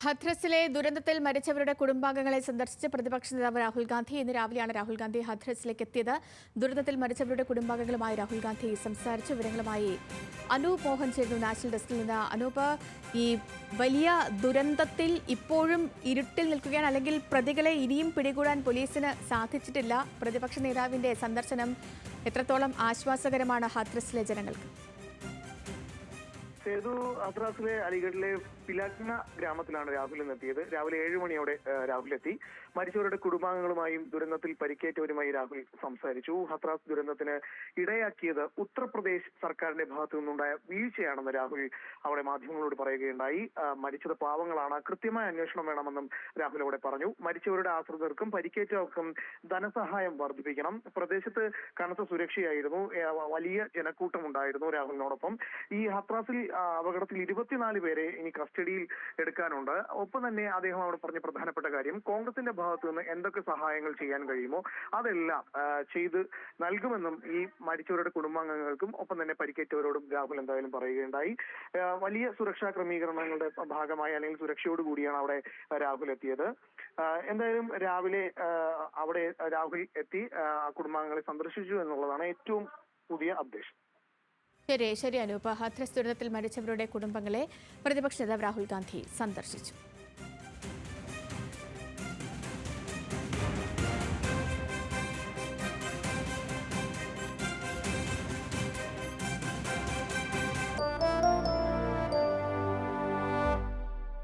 ഹഥ്രസിലെ ദുരന്തത്തിൽ മരിച്ചവരുടെ കുടുംബാംഗങ്ങളെ സന്ദർശിച്ച് പ്രതിപക്ഷ നേതാവ് രാഹുൽ ഗാന്ധി ഇന്ന് രാവിലെയാണ് രാഹുൽ ഗാന്ധി ഹഥ്രസിലേക്ക് എത്തിയത്. ദുരന്തത്തിൽ മരിച്ചവരുടെ കുടുംബാംഗങ്ങളുമായി രാഹുൽ ഗാന്ധി സംസാരിച്ചു. വിവരങ്ങളുമായി അനൂപ് മോഹൻ ചേരുന്നു നാഷണൽ ഡെസ്കിൽ നിന്ന്. അനൂപ്, ഈ വലിയ ദുരന്തത്തിൽ ഇപ്പോഴും ഇരുട്ടിൽ നിൽക്കുകയാണ്, അല്ലെങ്കിൽ പ്രതികളെ ഇനിയും പിടികൂടാൻ പോലീസിന് സാധിച്ചിട്ടില്ല. പ്രതിപക്ഷ നേതാവിന്റെ സന്ദർശനം എത്രത്തോളം ആശ്വാസകരമാണ് ഹഥ്രസിലെ ജനങ്ങൾക്ക്? സേതു ഹത്രാസിലെ അലിഗഡിലെ പിലാഗ്ന ഗ്രാമത്തിലാണ് രാഹുൽ എത്തിയത്. രാവിലെ 7 മണിയോടെ രാഹുൽ എത്തി. മരിച്ചവരുടെ കുടുംബാംഗങ്ങളുമായും ദുരന്തത്തിൽ പരിക്കേറ്റവരുമായി രാഹുൽ സംസാരിച്ചു. ഹത്രാസ് ദുരന്തത്തിന് ഇടയാക്കിയത് ഉത്തർപ്രദേശ് സർക്കാരിന്റെ ഭാഗത്തു നിന്നുണ്ടായ വീഴ്ചയാണെന്ന് രാഹുൽ അവിടെ മാധ്യമങ്ങളോട് പറയുകയുണ്ടായി. മരിച്ചത് പാവങ്ങളാണ്, കൃത്യമായ അന്വേഷണം വേണമെന്നും രാഹുൽ അവിടെ പറഞ്ഞു. മരിച്ചവരുടെ ആശ്രിതർക്കും പരിക്കേറ്റവർക്കും ധനസഹായം വർദ്ധിപ്പിക്കണം. പ്രദേശത്ത് കനത്ത സുരക്ഷയായിരുന്നു, വലിയ ജനക്കൂട്ടം ഉണ്ടായിരുന്നു രാഹുലിനോടൊപ്പം. ഈ ഹത്രാസിൽ അപകടത്തിൽ 24 പേരെ ഇനി കസ്റ്റഡിയിൽ എടുക്കാനുണ്ട്. ഒപ്പം തന്നെ അദ്ദേഹം അവിടെ പറഞ്ഞ പ്രധാനപ്പെട്ട കാര്യം, കോൺഗ്രസിന്റെ ഭാഗത്തു നിന്ന് എന്തൊക്കെ സഹായങ്ങൾ ചെയ്യാൻ കഴിയുമോ അതെല്ലാം ചെയ്ത് നൽകുമെന്നും ഈ മരിച്ചവരുടെ കുടുംബാംഗങ്ങൾക്കും ഒപ്പം തന്നെ പരിക്കേറ്റവരോടും രാഹുൽ എന്തായാലും പറയുകയുണ്ടായി. വലിയ സുരക്ഷാ ക്രമീകരണങ്ങളുടെ ഭാഗമായി അല്ലെങ്കിൽ സുരക്ഷയോടുകൂടിയാണ് അവിടെ രാഹുൽ എത്തിയത്. എന്തായാലും രാവിലെ അവിടെ രാഹുൽ എത്തി കുടുംബാംഗങ്ങളെ സന്ദർശിച്ചു എന്നുള്ളതാണ് ഏറ്റവും പുതിയ അപ്ഡേഷൻ. ശരി അനൂപ്. ഹഥ്രസ് ദുരന്തത്തിൽ മരിച്ചവരുടെ കുടുംബങ്ങളെ പ്രതിപക്ഷ നേതാവ് രാഹുൽ ഗാന്ധി സന്ദർശിച്ചു.